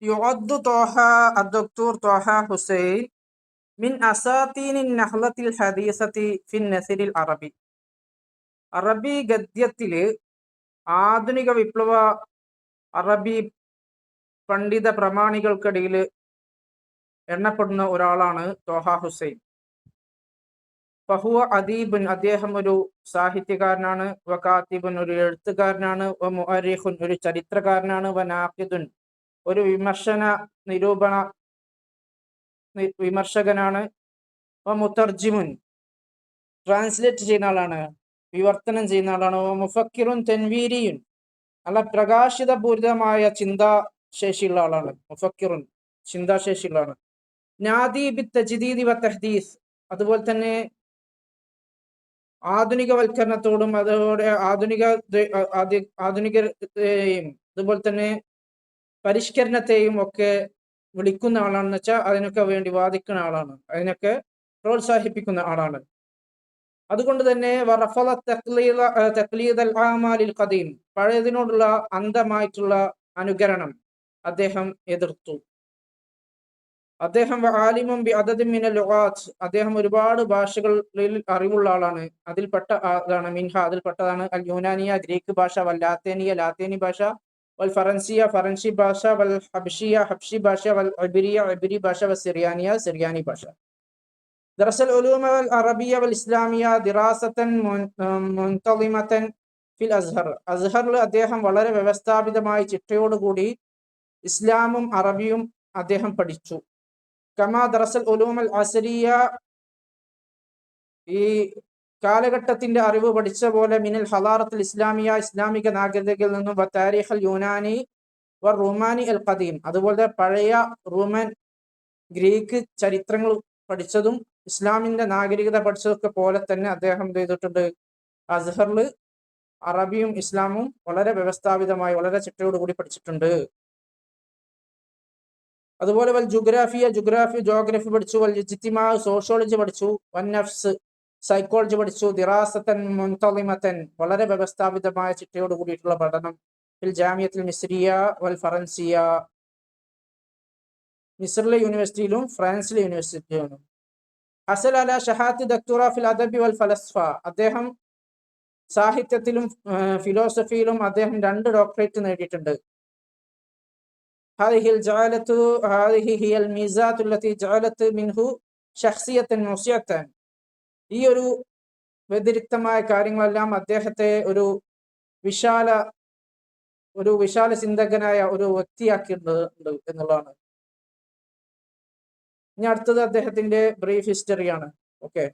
يعد طه الدكتور طه حسين من أساطين النهضة الحديثة في النثر العربي. അറബി ഗദ്യത്തില് ആധുനിക വിപ്ലവ അറബി പണ്ഡിത പ്രമാണികൾക്കിടയിൽ എണ്ണപ്പെടുന്ന ഒരാളാണ് ത്വഹ ഹുസൈൻ. ഫഹുവ അദീബുൻ, അദ്ദേഹം ഒരു സാഹിത്യകാരനാണ്. വ കാത്തിബുൻ, ഒരു എഴുത്തുകാരനാണ്. വ മുഅരിഖുൻ, ഒരു ചരിത്രകാരനാണ്. വ നാഖിദുൻ, ഒരു വിമർശകനാണ്. വ മുതർജിമുൻ, ട്രാൻസ്ലേറ്റ് ചെയ്യുന്ന ആളാണ്, വിവർത്തനം ചെയ്യുന്ന ആളാണ്. വ മുഫക്കിറുൻ തൻവീരിയുൻ, നല്ല പ്രകാശിതപൂരിതമായ ചിന്താശേഷിയുള്ള ആളാണ്. മുഫക്കിറുൻ, ചിന്താശേഷിയുള്ള ആളാണ്. നാദി ബി തജ്ദീദി വ തഹ്ദീസ്, അതുപോലെ തന്നെ ആധുനികവൽക്കരണത്തോടും അതോടെ ആധുനികതയും അതുപോലെ തന്നെ പരിഷ്കരണത്തെയും ഒക്കെ വിളിക്കുന്ന ആളാണെന്ന് വെച്ചാൽ അതിനൊക്കെ വേണ്ടി വാദിക്കുന്ന ആളാണ്, അതിനൊക്കെ പ്രോത്സാഹിപ്പിക്കുന്ന ആളാണ്. അതുകൊണ്ട് തന്നെ പഴയതിനോടുള്ള അന്ധമായിട്ടുള്ള അനുകരണം അദ്ദേഹം എതിർത്തു. അദ്ദേഹം ആലിമും ബി അദദിൻ മിനൽ ലുഗാത്ത്, അദ്ദേഹം ഒരുപാട് ഭാഷകളിൽ അറിവുള്ള ആളാണ്. അതിൽപ്പെട്ട അതാണ് മിൻഹ, അതിൽപ്പെട്ടതാണ് അൽ യൂനാനിയ, ഗ്രീക്ക് ഭാഷ, വൽ ലാത്തേനിയ, ലാത്തേനി ഭാഷ, വൽ ഫറൻസിയ, ഫറൻസി ഭാഷ, വൽ ഹബ്ഷിയ, ഹബ്ഷി ഭാഷ, വൽ ഇബ്രിയ, ഇബ്രി ഭാഷ, വൽ സിറിയാനിയ, സിറിയാനി ഭാഷ. ദറസൽ ഉലൂമ വൽ അറബിയ വൽ ഇസ്ലാമിയ ദിറാസത്തൻ മുൻതളിമത്തൻ ഫിൽ അസ്ഹർ, അസ്ഹറിൽ അദ്ദേഹം വളരെ വ്യവസ്ഥാപിതമായി ചിട്ടയോടുകൂടി ഇസ്ലാമും അറബിയും അദ്ദേഹം പഠിച്ചു. കമാ ദറസൽ ഉലൂമൽ അസരിയ, ഈ കാലഘട്ടത്തിന്റെ അറിവ് പഠിച്ച പോലെ, മിനൽ ഹലാറത്തുൽ ഇസ്ലാമിയ, ഇസ്ലാമിക നാഗരികതയിൽ നിന്നും, വ താരിഖൽ യൂനാനി വ റുമാനി അൽ ഖദീം, അതുപോലെ പഴയ റോമൻ ഗ്രീക്ക് ചരിത്രങ്ങൾ പഠിച്ചതും ഇസ്ലാമിന്റെ നാഗരികത പഠിച്ചതൊക്കെ പോലെ തന്നെ അദ്ദേഹം എന്ത് ചെയ്തിട്ടുണ്ട്, അസ്ഹറിൽ അറബിയും ഇസ്ലാമും വളരെ വ്യവസ്ഥാപിതമായി വളരെ ചിട്ടയോടുകൂടി പഠിച്ചിട്ടുണ്ട്. അതുപോലെ വൽ ജോഗ്രഫി പഠിച്ചു. വൽ ഇജ്തിമാ, സോഷ്യോളജി പഠിച്ചു. വൻ നഫ്സ്, സൈക്കോളജി പഠിച്ചു. ദിറാസത്തൻ മുൻതളിമത്തൻ, വളരെ വ്യവസ്ഥാപിതമായ ചിട്ടയോട് കൂടിയിട്ടുള്ള പഠനം. ഫിൽ ജാമിയത്തുൽ മിസ്രിയ വൽ ഫറൻസിയ, മിസ്രിലെ യൂണിവേഴ്സിറ്റിയിലും ഫ്രാൻസിലെ യൂണിവേഴ്സിറ്റിയിലും. ഹസൽ അല ഷഹാത്ത് ദക്തുറ ഫിൽ അദബി വൽ ഫലസ്ഫ, അദ്ദേഹം സാഹിത്യത്തിലും ഫിലോസഫിയിലും അദ്ദേഹം 2 ഡോക്ടറേറ്റ് നേടിയിട്ടുണ്ട്. هذه هي الميزات التي جعلت منه شخصية وسعة. ഈ ഒരു വ്യതിരിക്തമായ കാര്യങ്ങളെല്ലാം അദ്ദേഹത്തെ ഒരു വിശാല ചിന്തകനായ ഒരു വ്യക്തിയാക്കിയിട്ടുണ്ട് എന്നുള്ളതാണ്. ഇനി അടുത്തത് അദ്ദേഹത്തിന്റെ ബ്രീഫ് ഹിസ്റ്ററിയാണ്. ഓക്കെ,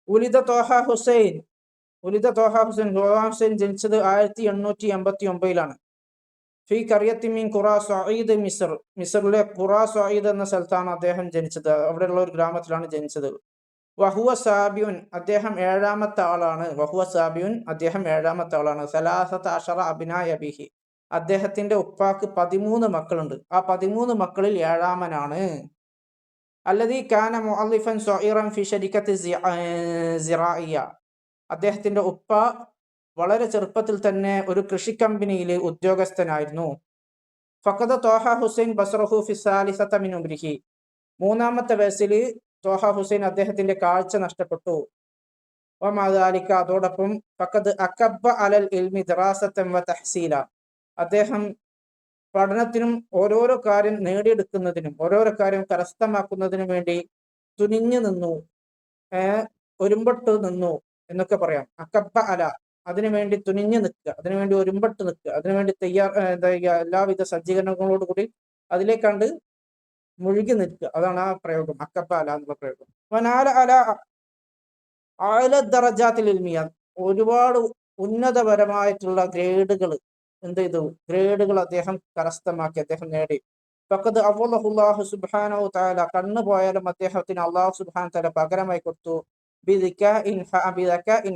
ഉലിദ ത്വഹ ഹുസൈൻ ജനിച്ചത് 1889 ഫി ഖറിയത്തി മിൻ ഖുറാ സഈദ് മിസ്ർ, മിസ്റിലെ ഖുറാ സഈദ് എന്ന സ്ഥലത്താണ് അദ്ദേഹം ജനിച്ചത്. അവിടെയുള്ള ഒരു ഗ്രാമത്തിലാണ് ജനിച്ചത്. വഹുവ സാബിയുൻ, അദ്ദേഹം 7ാമത്തെ ആളാണ്. അദ്ദേഹം 7ാമത്തെ ആളാണ്. സലാസത അശറ അബ്നായ ബിഹി, അദ്ദേഹത്തിന്റെ ഉപ്പാക്ക് 13 മക്കളുണ്ട്. ആ 13 മക്കളിൽ 7ാമനാണ്. അല്ലദീ കാന മുഅല്ലിഫൻ സഈറൻ ഫി ശരിക്കത്തി സിറാഇയ, അദ്ദേഹത്തിന്റെ ഉപ്പ വളരെ ചെറുപ്പത്തിൽ തന്നെ ഒരു കൃഷി കമ്പനിയിൽ ഉദ്യോഗസ്ഥനായിരുന്നു. ഫഖദ ത്വഹ ഹുസൈൻ ബസ്റഹു ഫി സാലിസത മിൻ ഉംരിഹി, 3ാമത്തെ വയസ്സിൽ ത്വഹ ഹുസൈൻ അദ്ദേഹത്തിന്റെ കാഴ്ച നഷ്ടപ്പെട്ടു. വമാ ദാലിക, അതോടൊപ്പം ഫഖദ് അകബ്ബ അലൽ ഇൽമി ദിറാസതൻ വ തഹ്സീല, അദ്ദേഹം പഠനത്തിനും ഓരോരോ കാര്യം നേടിയെടുക്കുന്നതിനും ഓരോരോ കാര്യം കരസ്ഥമാക്കുന്നതിനും വേണ്ടി തുനിഞ്ഞു നിന്നു, ഒരുമ്പെട്ട് നിന്നു എന്നൊക്കെ പറയാം. അകബ്ബ അല, അതിനുവേണ്ടി തുനിഞ്ഞു നിൽക്കുക, അതിനുവേണ്ടി ഒരുമ്പെട്ട് നിൽക്കുക, അതിനുവേണ്ടി എല്ലാവിധ സജ്ജീകരണങ്ങളോട് കൂടി അതിലേക്കാണ്ട് മുഴുകി നിൽക്കുക, അതാണ് ആ പ്രയോഗം, അക്കബ്ബ അല എന്നുള്ള പ്രയോഗം. വനാല അല അഅല ദറജാത്തിൽ ഇൽമിയ, ഒരുപാട് ഉന്നതപരമായിട്ടുള്ള ഗ്രേഡുകൾ അദ്ദേഹം കരസ്ഥമാക്കി, അദ്ദേഹം നേടി. ഫഖദ് അവ്വലഹുല്ലാഹു സുബ്ഹാനഹു തആല, കണ്ണു പോയാലും അദ്ദേഹത്തിന് അല്ലാഹു സുബ്ഹാനഹു തആല പകരമായി കൊടുത്തു. ബിദകാഇൻ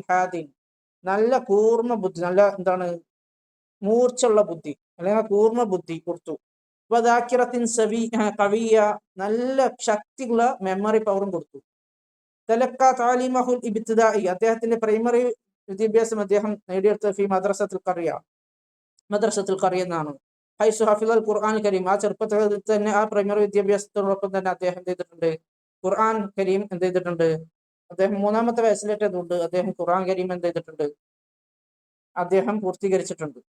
ഹാദിൻ, നല്ല കൂർമ്മ ബുദ്ധി, നല്ല മൂർച്ചുള്ള ബുദ്ധി അല്ലെങ്കിൽ കൂർമ്മ ബുദ്ധി കൊടുത്തു. വദാക്കിറത്തിൻ ഖവിയ്യ, നല്ല ശക്തിയുള്ള മെമ്മറി പവറും കൊടുത്തു. തലക്ക താലിമഹുൽ ഇബ്തിദാഇ, അദ്ദേഹത്തിന്റെ പ്രൈമറി വിദ്യാഭ്യാസം അദ്ദേഹം നേടിയെടുത്തത് ഫി മദ്രസത്തുൽ ഖറിയ എന്നാണ്. ഹൈസു ഹഫിദൽ ഖുർആൻ കരീം, ആ ചെറുപ്പത്തിൽ തന്നെ ആ പ്രൈമറി വിദ്യാഭ്യാസത്തോടൊപ്പം തന്നെ അദ്ദേഹം എന്ത് ചെയ്തിട്ടുണ്ട്, ഖുർആൻ കരീം എന്ത് ചെയ്തിട്ടുണ്ട്, അദ്ദേഹം 3-ാമത്തെ വയസ്സിലേറ്റതുകൊണ്ട് അദ്ദേഹം ഖുർആൻ കരീം എന്ത് ചെയ്തിട്ടുണ്ട്, അദ്ദേഹം പൂർത്തീകരിച്ചിട്ടുണ്ട്.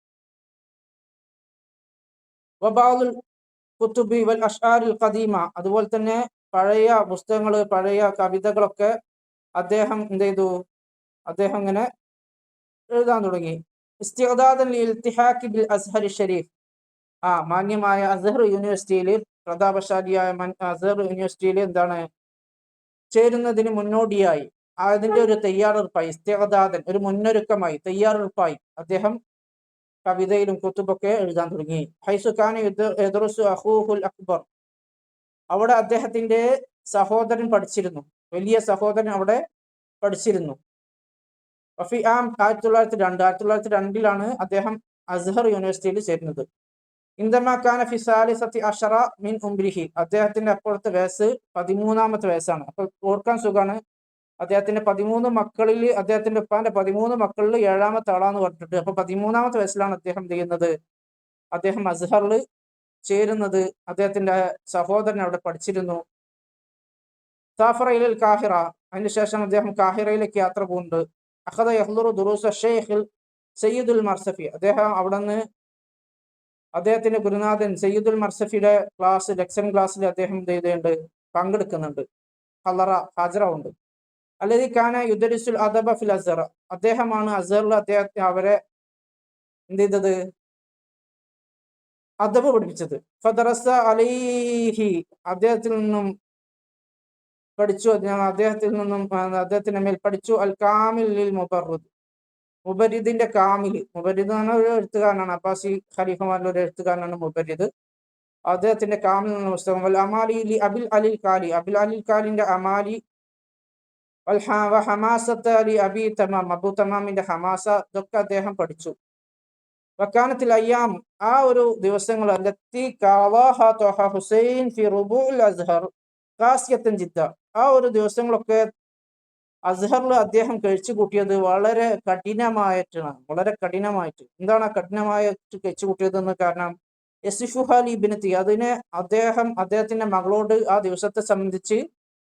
വബാദുൽ കുത്തുബി വൽ അഷ്ആരിൽ ഖദീമ, അതുപോലെ തന്നെ പഴയ പുസ്തകങ്ങൾ, പഴയ കവിതകളൊക്കെ അദ്ദേഹം എന്ത് ചെയ്തു, അദ്ദേഹം ഇങ്ങനെ എഴുതാൻ തുടങ്ങി. ഇസ്തിഅദാദൻ ലിൽതിഹാഖി ബിൽ അസ്ഹർ ഷരീഫ്, മാന്യമായ അസ്ഹർ യൂണിവേഴ്സിറ്റിയിൽ, പ്രതാപശാലിയായ അസ്ഹർ യൂണിവേഴ്സിറ്റിയിൽ എന്താണ് ചേരുന്നതിന് മുന്നോടിയായി അതിന്റെ ഒരു തയ്യാറെടുപ്പായി, ഇസ്തിഅദാദൻ ഒരു മുന്നൊരുക്കമായി, തയ്യാറെടുപ്പായി അദ്ദേഹം കവിതയിലും കുത്തുബൊക്കെ എഴുതാൻ തുടങ്ങി. ഹൈസു കാന യദ്റുസു അഖൂഹുൽ അക്ബർ, അവിടെ അദ്ദേഹത്തിന്റെ സഹോദരൻ പഠിച്ചിരുന്നു, വലിയ സഹോദരൻ അവിടെ പഠിച്ചിരുന്നു. വഫി ആം 1902 അദ്ദേഹം അസ്ഹർ യൂണിവേഴ്സിറ്റിയിൽ ചേരുന്നത്. ഇന്ദമാ കാന ഫി സാലിസത്തി അശറ മിൻ ഉംരിഹി, അദ്ദേഹത്തിന്റെ അപ്പോഴത്തെ വയസ്സ് 13-ാമത്തെ വയസ്സാണ്. അപ്പൊ ഓർക്കാൻ സുഖാണ്, അദ്ദേഹത്തിന്റെ 13 മക്കളിൽ, അദ്ദേഹത്തിന്റെ ഉപ്പാന്റെ 13 മക്കളിൽ 7-ാമത്തെ ആളാന്ന് പറഞ്ഞിട്ട്, അപ്പൊ 13-ാമത്തെ വയസ്സിലാണ് അദ്ദേഹം ചെയ്യുന്നത്, അദ്ദേഹം അസ്ഹറിൽ ചേരുന്നത്. അദ്ദേഹത്തിന്റെ സഹോദരൻ അവിടെ പഠിച്ചിരുന്നു. സാഫറയിൽ കാഹിറ, അതിനുശേഷം അദ്ദേഹം കാഹിറയിലേക്ക് യാത്ര പോകുന്നുണ്ട്. അഖദ യഹ്ദുറു ദുറൂസ ഷെയ്ഖിൽ സയ്യിദുൽ മർസഫി, അദ്ദേഹം അവിടെ നിന്ന് അദ്ദേഹത്തിന്റെ ഗുരുനാഥൻ സയ്യിദുൽ മർസഫിയുടെ ലെക്ചർ ക്ലാസ്സിൽ അദ്ദേഹം എന്ത് ചെയ്തുണ്ട്, പങ്കെടുക്കുന്നുണ്ട്, ഹാജറുണ്ട്. അല്ലദീ കാന യുദരിസുൽ അദബ ഫിൽ അസ്ഹർ, അദ്ദേഹമാണ് അസ്ഹറിൽ അദ്ദേഹത്തെ അവരെ എന്ത് ചെയ്തത്, അദബ് പഠിപ്പിച്ചത്. ഫദറസ അലൈഹി, അദ്ദേഹത്തിൽ നിന്നും പഠിച്ചു, അദ്ദേഹത്തിന്റെ മേൽ പഠിച്ചു. അൽ കാമിൽ ലിൽ മുബർരിദ്, മുബരിദിന്റെ കാമിൽ, മുബരിദ് എന്ന ഒരു എഴുത്തുകാരനാണ്, അബ്ബാസി ഖലീഫമാരിലെ ഒരു എഴുത്തുകാരനാണ് മുബരിദ്. അദ്ദേഹത്തിന്റെ കാമിൽ എന്ന പുസ്തകം. വൽ അമാലി ലി അബിൽ അലിൽ കാലി, അബിൽ അലിൽ കാലിന്റെ അമാലി. വൽ ഹമാസത്ത ലി അബി തമാം, അബു തമാമിന്റെ ഹമാസ, ഇതൊക്കെ അദ്ദേഹം പഠിച്ചു. വക്കാനത്തിൽ അയ്യാം, ആ ഒരു ദിവസങ്ങൾ, അല്ലത്തി ഖവാഹ ത്വഹ ഹുസൈൻ ഫി റുബൂഉൽ അസ്ഹർ ഖാസിയത്തൻ ജിദ്ദ, ആ ഒരു ദിവസങ്ങളൊക്കെ അസ്ഹറിൽ അദ്ദേഹം കഴിച്ചു കൂട്ടിയത് വളരെ കഠിനമായിട്ട്. എന്താണ് കഠിനമായിട്ട് കഴിച്ചു കൂട്ടിയതെന്ന് കാരണം, യസിഫുഹാലി ബിനത്തി, അതിനെ അദ്ദേഹത്തിന്റെ മകളോട് ആ ദിവസത്തെ സംബന്ധിച്ച്,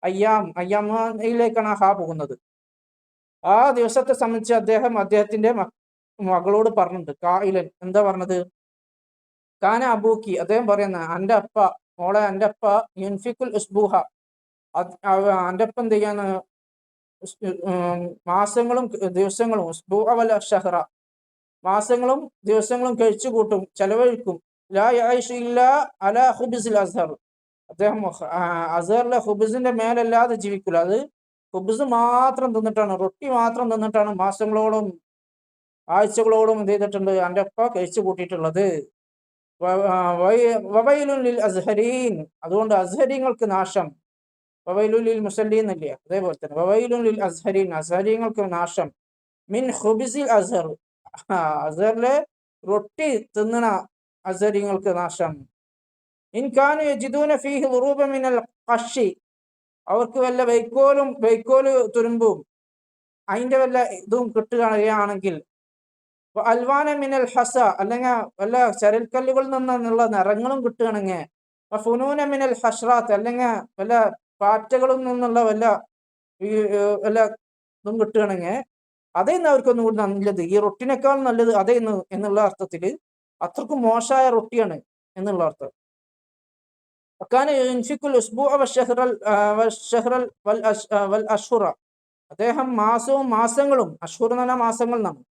അയ്യാമിലേക്കാണ് പോകുന്നത്, ആ ദിവസത്തെ സംബന്ധിച്ച് അദ്ദേഹത്തിന്റെ മകളോട് പറഞ്ഞിട്ടുണ്ട്. കായിലൻ, എന്താ പറഞ്ഞത്, കാന അബൂക്കി, അദ്ദേഹം പറയുന്ന, എൻ്റെ അപ്പ, മോളെ എൻ്റെ അപ്പ, യുൻഫിക്കുൽ ഉസ്ബൂഹ, എൻ്റെ അപ്പ എന്ത് ചെയ്യാണ്, മാസങ്ങളും ദിവസങ്ങളും, ഉസ്ബൂഅ ഷഹ്റ, മാസങ്ങളും ദിവസങ്ങളും കഴിച്ചു കൂട്ടും, ചെലവഴിക്കും. ലാ യഈഷു ഇല്ലാ അലാ ഖുബ്സിൽ അസ്ഹർ, അദ്ദേഹം അസ്ഹറിലെ ഖുബ്സിന്റെ മേലല്ലാതെ ജീവിക്കില്ല, അത് ഖുബ്സ് മാത്രം തിന്നിട്ടാണ്, റൊട്ടി മാത്രം തിന്നിട്ടാണ് മാസങ്ങളോളം ആഴ്ചകളോളം എന്ത് ചെയ്തിട്ടുണ്ട്, എൻ്റെ അപ്പ കഴിച്ചു കൂട്ടിയിട്ടുള്ളത്. വവൈലുൻ ലിൽ അസ്ഹരീൻ, അതുകൊണ്ട് അസ്ഹരീങ്ങൾക്ക് നാശം. വവൈലുൻ ലിൽ മുസല്ലീൻ അല്ലേ, അതേപോലെ തന്നെ വവൈലുൻ ലിൽ അസ്ഹരീൻ, അസ്ഹരീങ്ങൾക്ക് നാശം. മിൻ ഖുബ്സിൽ അസ്ഹർ, അസ്ഹറിലെ റൊട്ടി തിന്നണ അസ്ഹരീങ്ങൾക്ക് നാശം. ഇൻ കാനു യജിദൂന ഫീഹി ളുറൂബ മിനൽ ഖശ്ശി, അവർക്ക് വല്ല വൈക്കോല് തുരുമ്പും അതിന്റെ വല്ല ഇതും കിട്ടുകയാണെങ്കിൽ, അൽവാന മിനൽ ഹസ, അല്ലെങ്കിൽ വല്ല ചരൽക്കല്ലുകളിൽ നിന്നുള്ള നിറങ്ങളും കിട്ടുകയാണെങ്കിൽ, ഫുനൂന മിനൽ ഹഷ്റാത്ത്, അല്ലെങ്കിൽ വല്ല പാറ്റകളിൽ നിന്നുള്ള വല്ല ഇതും കിട്ടുകയാണെങ്കിൽ, അതേന്ന് അവർക്കൊന്നും കൂടി നല്ലത്, ഈ റൊട്ടിനേക്കാൾ നല്ലത് അതേന്ന് എന്നുള്ള അർത്ഥത്തിൽ, അത്രക്കും മോശമായ റൊട്ടിയാണ് എന്നുള്ള അർത്ഥം. അദ്ദേഹം മാസങ്ങളും, അഷ്ഹുർ എന്ന് പറഞ്ഞാൽ മാസങ്ങൾ എന്നാണ്,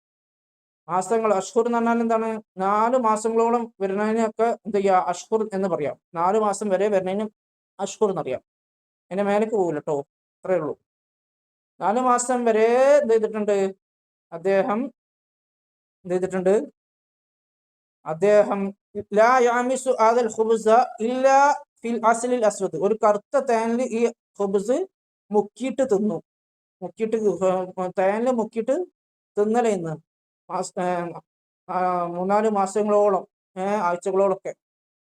അഷ്ഹുർ എന്ന് പറഞ്ഞാൽ എന്താണ്, 4 മാസങ്ങളോളം വരുന്നതിനൊക്കെ എന്ത് ചെയ്യുക, അഷ്ഹുർ എന്ന് പറയാം. 4 മാസം വരെ വരുന്നതിന് അഷ്ഹുർ എന്നറിയാം, അതിന്റെ മേലേക്ക് പോകില്ല കേട്ടോ, അത്രേ ഉള്ളൂ. 4 മാസം വരെ എന്ത് ചെയ്തിട്ടുണ്ട് അദ്ദേഹം, ലാ യഅമിസു ആദൽ ഖുബ്സ ഇല്ലാ ഫിൽ അസ്ലിൽ അസ്വദ്, ഒരു കറുത്ത തേനിൽ ഈ ഖുബ്സ് മുക്കിയിട്ട് തിന്നു, തേനിൽ മുക്കിയിട്ട് തിന്നലെന്ന് 3-4 മാസങ്ങളോളം, ആഴ്ചകളോളൊക്കെ.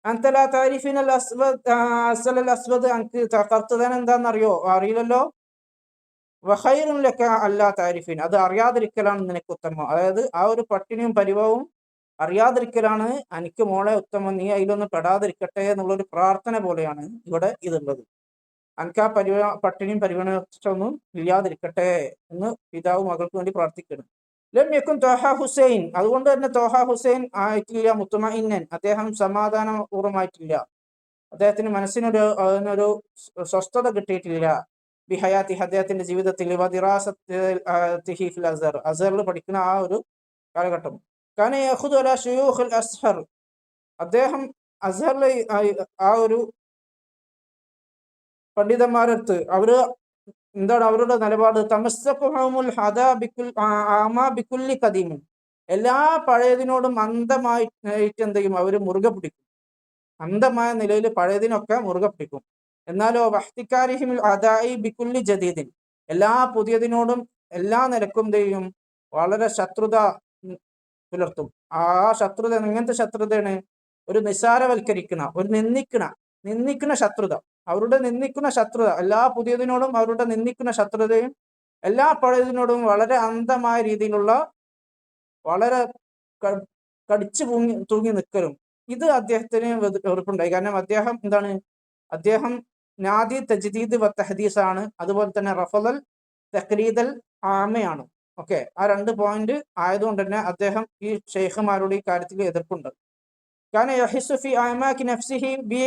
അൻതലാ താരിഫിൻ അൽ അസ്വദ്, അനക്ക് കറുത്ത തേൻ എന്താണെന്നറിയോ, അറിയില്ലല്ലോ. വഖൈറുൻ ലക അല്ലാ താരിഫിൻ, അത് അറിയാതിരിക്കലാണ് നിനക്ക് ഉത്തമം. അതായത് ആ ഒരു പട്ടിണിയും പരിഭവവും അറിയാതിരിക്കലാണ് എനിക്ക് മോളെ ഉത്തമം, നീ അതിലൊന്നും പെടാതിരിക്കട്ടെ എന്നുള്ളൊരു പ്രാർത്ഥന പോലെയാണ് ഇവിടെ ഇതുള്ളത്. എനിക്ക് ആ പട്ടിണിയും പരിഗണിച്ചൊന്നും ഇല്ലാതിരിക്കട്ടെ എന്ന് പിതാവ് മകൾക്ക് വേണ്ടി പ്രാർത്ഥിക്കണം. ലമ്യക്കും ത്വഹ ഹുസൈൻ, അതുകൊണ്ട് തന്നെ ത്വഹ ഹുസൈൻ ആയിട്ടില്ല മുത്തുമഇന്നൻ, അദ്ദേഹം സമാധാനപൂർവ്വമായിട്ടില്ല, അദ്ദേഹത്തിന് മനസ്സിനൊരു അതിനൊരു സ്വസ്ഥത കിട്ടിയിട്ടില്ല. ബിഹയാത്തി, അദ്ദേഹത്തിന്റെ ജീവിതത്തിൽ അസറിൽ പഠിക്കുന്ന ആ ഒരു കാലഘട്ടം. കാരണം യഖുദു അലാ ശുയൂഖുൽ അസ്ഹർ, അദ്ദേഹം അസ്ഹറിലെ ആ ഒരു പണ്ഡിതന്മാരടുത്ത് അവര് എന്താണ് അവരുടെ നിലപാട്? തമസ്സഖുഹുമുൽ ഹദാ ബിക്കുല്ലി ഖദീമിൻ, എല്ലാ പഴയതിനോടും അന്ധമായിട്ട് എന്ത് ചെയ്യും? അവര് മുറുകെ പിടിക്കും, അന്ധമായ നിലയിൽ പഴയതിനൊക്കെ മുറുകെ പിടിക്കും. എന്നാലോ വഹ്തികാരിഹിമുൽ അദാഇ ബിക്കുല്ലി ജദീദിൻ, എല്ലാ പുതിയതിനോടും എല്ലാ നിലക്കും എന്ത് ചെയ്യും? വളരെ ശത്രുത പുലർത്തും. ആ ശത്രുത എങ്ങനത്തെ ശത്രുതയാണ്? ഒരു നിസാരവൽക്കരിക്കുന്ന, ഒരു നിന്ദിക്കുന്ന ശത്രുത, അവരുടെ നിന്ദിക്കുന്ന ശത്രുത, എല്ലാ പുതിയതിനോടും അവരുടെ നിന്ദിക്കുന്ന ശത്രുതയും എല്ലാ പഴയതിനോടും വളരെ അന്ധമായ രീതിയിലുള്ള വളരെ കടിച്ചു തൂങ്ങി നിൽക്കലും, ഇത് അദ്ദേഹത്തിന് വെറുപ്പുണ്ടായി. കാരണം അദ്ദേഹം എന്താണ്? അദ്ദേഹം നാദി തജ്ദീദ് വ തഹദീസ് ആണ്, അതുപോലെ തന്നെ റഫദൽ തഖ്ലീദൽ ആമയാണ്. ഓക്കെ, ആ 2 പോയിന്റ് ആയതുകൊണ്ട് തന്നെ അദ്ദേഹം ഈ ഷെയ്ഖുമാരുടെ ഈ കാര്യത്തിൽ എതിർപ്പുണ്ട്. കാരണം യഹിസ്സു ഫി അഅമാകി നഫ്സിഹി ബി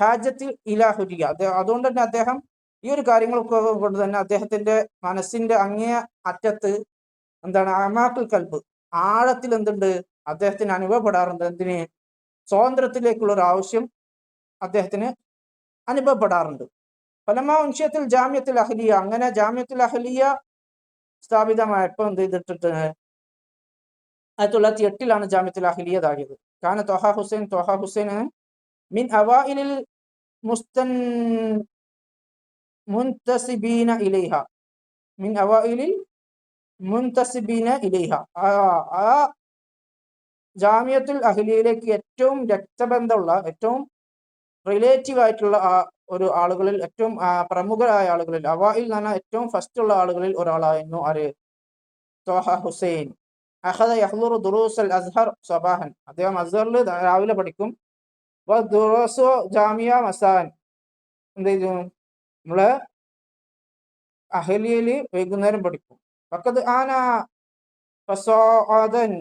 ഹാജത്തിൽ ഇലാഹുരിയ, അതുകൊണ്ട് തന്നെ അദ്ദേഹം ഈ ഒരു കാര്യങ്ങളൊക്കെ കൊണ്ട് തന്നെ അദ്ദേഹത്തിന്റെ മനസ്സിന്റെ അങ്ങേ അറ്റത്ത് എന്താണ്? അമാക്കുൽ കൽബ്, ആഴത്തിൽ എന്തുണ്ട്? അദ്ദേഹത്തിന് അനുഭവപ്പെടാറുണ്ട്. എന്തിന്? സ്വാതന്ത്ര്യത്തിലേക്കുള്ള ഒരു ആവശ്യം അദ്ദേഹത്തിന് അനുഭവപ്പെടാറുണ്ട്. ഫലമാ ഉൻഷ്യത്തിൽ ജാമ്യത്തുൽ അഹ്ലിയ, അങ്ങനെ ജാമ്യത്തുൽ അഹ്ലിയ സ്ഥാപിതമായപ്പോൾ എന്ത് ചെയ്തിട്ട് 1908 ജാമ്യത്തുൽ അഹ്ലിയ ഇതാകിയത്. കാരണം ത്വഹ ഹുസൈൻ മിൻ അവൈലിൽ മുൻതസിബീന ഇലൈഹ, മിൻ അവൈലിൽ മുൻതസിബീന ഇലൈഹ, ആ ജാമിയത്തുൽ അഹ്ലിയയിലേക്ക് ഏറ്റവും രക്തബന്ധമുള്ള, ഏറ്റവും റിലേറ്റീവ് ആയിട്ടുള്ള ഒരു ആളുകളിൽ, ഏറ്റവും പ്രമുഖരായ ആളുകളിൽ, അവയിൽ എന്ന് പറഞ്ഞാൽ ഏറ്റവും ഫസ്റ്റ് ഉള്ള ആളുകളിൽ ഒരാളായിരുന്നു ആര്? ത്വഹ ഹുസൈൻ. അഖദ യഹ്ദുറു ദുറൂസ് അൽ അസ്ഹർ സബാഹൻ, അദ്ദേഹം അസ്ഹറിൽ രാവിലെ പഠിക്കും. ദുറൂസു ജാമിയ മസാൻ, എന്ത് ചെയ്തു? നമ്മള് അഹ്ലിയയിൽ വൈകുന്നേരം പഠിക്കും. ഫഖദ് ആന ഫസാഅദൻ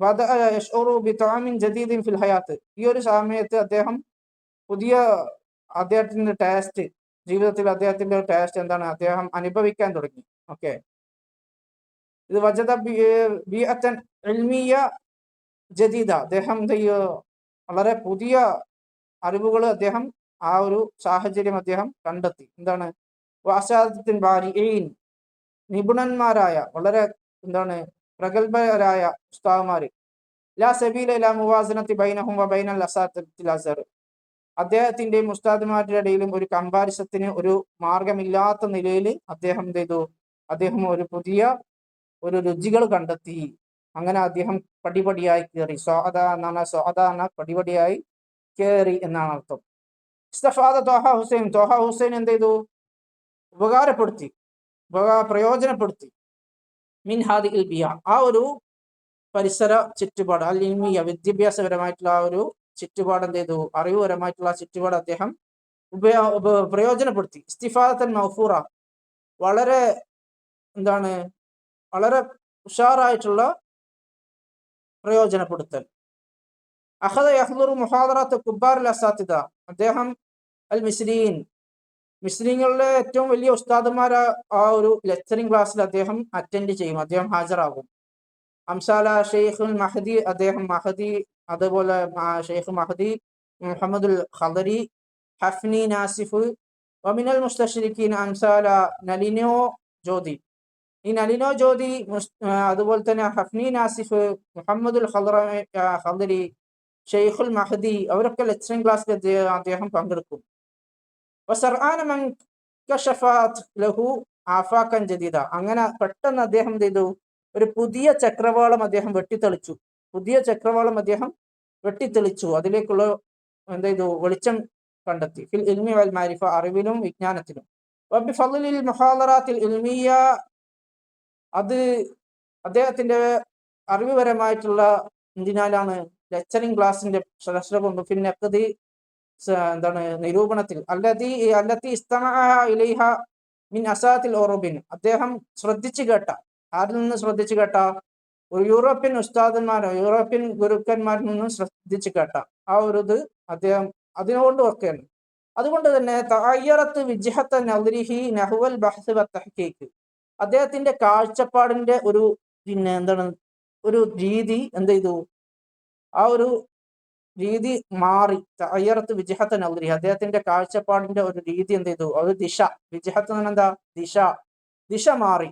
ബദഅ യശ്ഉറു ബിതഅമിൻ ജദീദിൻ ഫിൽ ഹയാത്ത്, ഈ ഒരു സമയത്ത് അദ്ദേഹം അദ്ദേഹത്തിന്റെ ടേസ്റ്റ്, ജീവിതത്തിൽ അദ്ദേഹത്തിന്റെ ടേസ്റ്റ് എന്താണ്? അദ്ദേഹം അനുഭവിക്കാൻ തുടങ്ങി. ഓക്കെ, ഇത് വജദ ബിഅത്തൻ ഇൽമിയ ജദീദ, അദ്ദേഹം വളരെ പുതിയ അറിവുകൾ അദ്ദേഹം ആ ഒരു സാഹചര്യം അദ്ദേഹം കണ്ടെത്തി. എന്താണ്? വാസാദത്തിൻ ബാരിഈൻ, നിപുണന്മാരായ വളരെ എന്താണ് പ്രഗത്ഭരായ ഉസ്താദുമാര്. ലാ സബീല ഇലാ മുവാസനത്തി ബൈനഹും വ ബൈനൽ അസാത്തിൽ അസ്ഹർ, അദ്ദേഹത്തിന്റെയും ഉസ്താദുമാരുടെ ഇടയിലും ഒരു കമ്പാരിസത്തിന് ഒരു മാർഗമില്ലാത്ത നിലയിൽ അദ്ദേഹം എന്ത് ചെയ്തു? അദ്ദേഹം ഒരു പുതിയ ഒരു രുചികൾ കണ്ടെത്തി. അങ്ങനെ അദ്ദേഹം പടിപടിയായി കയറി. സ്വാദ എന്ന പടിപടിയായി കയറി എന്നാണ് അർത്ഥം. ഇസ്തഫാദ ത്വഹ ഹുസൈൻ, ത്വഹ ഹുസൈൻ എന്ത് ചെയ്തു? ഉപകാരപ്പെടുത്തി, പ്രയോജനപ്പെടുത്തി. മിൻ ഹാദിൽ ബിയ, ആ ഒരു പരിസര ചുറ്റുപാട്, അൽ ഇൽമിയ, വിദ്യാഭ്യാസപരമായിട്ടുള്ള ആ ഒരു ചുറ്റുപാട് എന്ത് ചെയ്തു? അറിവുപരമായിട്ടുള്ള ചുറ്റുപാട് അദ്ദേഹം പ്രയോജനപ്പെടുത്തി. ഇസ്തിഫാദത്തൻ മൗഫൂറ, വളരെ എന്താണ്? വളരെ ഉഷാറായിട്ടുള്ള പ്രയോജനപ്പെടുത്തൽ. അഖദ യഹ്ദുറു മുഹാദറത്ത് കുബ്ബാർ അൽ അസാത്തിദ, അദ്ദേഹം അൽ മിസ്രിങ്ങളിലെ ഏറ്റവും വലിയ ഉസ്താദുമാർ ആ ഒരു ലെക്ചറിംഗ് ക്ലാസ്സിൽ അദ്ദേഹം അറ്റൻഡ് ചെയ്യും, അദ്ദേഹം ഹാജരാകും. അംസാല ഷെയ്ഖുൽ മഹദി, അദ്ദേഹം മഹദി, അതുപോലെ ഷെയ്ഖ് മഹദി മുഹമ്മദുൽ ഖദരി, ഹഫ്നി നാസിഫ്, വമിനൽ മുസ്തശ്രിക്കീൻ അംസാല നലിനോ ജ്യോതി, ഈ നലിനോ ജ്യോതി, അതുപോലെ തന്നെ ഹഫ്നി നാസിഫ്, മുഹമ്മദുൽ ഖദരി, ഷെയ്ഖുൽ മഹദി, അവരൊക്കെ ലെക്ചറിംഗ് ക്ലാസ്സിൽ അദ്ദേഹം പങ്കെടുക്കും. ആഫാക്കൻ ജദീദ, അങ്ങനെ പെട്ടെന്ന് അദ്ദേഹം എന്ത് ചെയ്തു? ഒരു പുതിയ ചക്രവാളം അദ്ദേഹം വെട്ടിത്തെളിച്ചു, അതിലേക്കുള്ള എന്ത് ചെയ്തു? വെളിച്ചം കണ്ടെത്തി. ഫിൽ ഇൽമി വൽ മാരിഫ, അറിവിലും വിജ്ഞാനത്തിലും. വബിഫളിൽ മുഹാദറാത്തിൽ ഇൽമിയ, അത് അദ്ദേഹത്തിന്റെ അറിവുപരമായിട്ടുള്ള എന്തിനാലാണ്? ലെക്ചറിങ് ക്ലാസിന്റെ കൊണ്ട് പിന്നെ എന്താണ് നിരൂപണത്തിൽ അല്ലത്തി ഇലൈഹ മിൻ അസാത്തിൽ ഓറോബിൻ, അദ്ദേഹം ശ്രദ്ധിച്ചു കേട്ട, ആരിൽ നിന്ന് ശ്രദ്ധിച്ചു കേട്ട? ഒരു യൂറോപ്യൻ ഉസ്താദന്മാരോ യൂറോപ്യൻ ഗുരുക്കന്മാരിൽ നിന്നും ശ്രദ്ധിച്ചു കേട്ട ആ ഒരു ഇത് അദ്ദേഹം അതിനോട് ഒക്കെയാണ്. അതുകൊണ്ട് തന്നെ തഅയ്യറത്ത് വിജ്ഹത നദ്രിഹി നഹ്വൽ ബഹ്സ് വത്തഹ്ഖീഖ്, അദ്ദേഹത്തിന്റെ കാഴ്ചപ്പാടിന്റെ ഒരു എന്താണ് ഒരു രീതി എന്ത് ചെയ്തു? ആ ഒരു രീതി മാറി. തഅയ്യറത്ത് വിജ്ഹത നദ്രിഹി, അദ്ദേഹത്തിന്റെ കാഴ്ചപ്പാടിന്റെ ഒരു രീതി എന്ത് ചെയ്തു? ഒരു ദിശ, വിജ്ഹത്ത് എന്ന് എന്താ? ദിശ മാറി.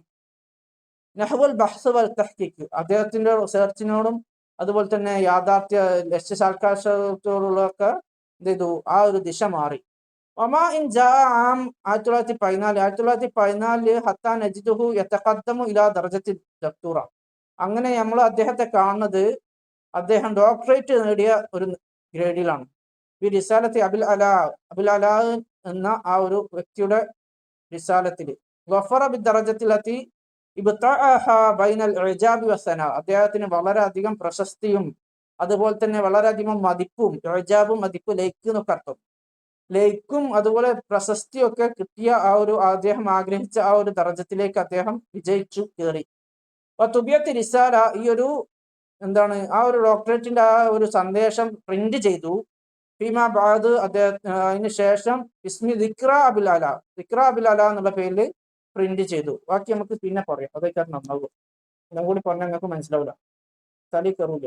നഹ്വൽ ബഹ്സ് വൽ തഹ്ഖീഖ്, അദ്ദേഹത്തിന്റെ റിസർച്ചിനോടും അതുപോലെ തന്നെ യാഥാർത്ഥ്യ ലക്ഷ്യസാൽക്കാശത്തോടുള്ളൊക്കെ എന്ത് ചെയ്തു? ആ ഒരു ദിശ മാറി. ഒമാ ഇൻ ജാ ആം 1914 ഹത്താ നജിദുഹു യതഖദ്ദമു ഇലാ ദർജത്തി ദക്തൂറ. അങ്ങനെ നമ്മൾ അദ്ദേഹത്തെ കാണുന്നത് അദ്ദേഹം ഡോക്ടറേറ്റ് നേടിയ ഒരു ഗ്രേഡിലാണ്. ഈ റിസാലത്ത് അബുൽ അലാ എന്ന ആ ഒരു വ്യക്തിയുടെ റിസാലത്തിൽ ഗഫറ ബിദ്ദറജത്തിലെത്തി ബൈനൽ ഇജാബി വസന, അദ്ദേഹത്തിന് വളരെയധികം പ്രശസ്തിയും അതുപോലെ തന്നെ വളരെയധികം മതിപ്പും, ഇജാബും മതിപ്പ്, ലൈക്ക് എന്നൊക്കെ അർത്ഥം, ലൈക്കും അതുപോലെ പ്രശസ്തിയും ഒക്കെ കിട്ടിയ ആ ഒരു അദ്ദേഹം ആഗ്രഹിച്ച ആ ഒരു ദർജത്തിലേക്ക് അദ്ദേഹം വിജയിച്ചു കയറി. തുബിയത്ത് റിസാല, ഈ ഒരു എന്താണ് ആ ഒരു ഡോക്ടറേറ്റിന്റെ ആ ഒരു സന്ദേശം പ്രിന്റ് ചെയ്തു. ഫീമാ ബാദ്, അതിന് ശേഷം ഇസ്മി ദിക്ര അബുൽ അല എന്നുള്ള പേരിൽ പ്രിന്റ് ചെയ്തു. ബാക്കി നമുക്ക് പിന്നെ പറയാം, അതൊക്കെ നന്നാവും. എല്ലാം കൂടി പറഞ്ഞാൽ നിങ്ങൾക്ക് മനസ്സിലാവില്ല, തലയിൽ കയറൂല.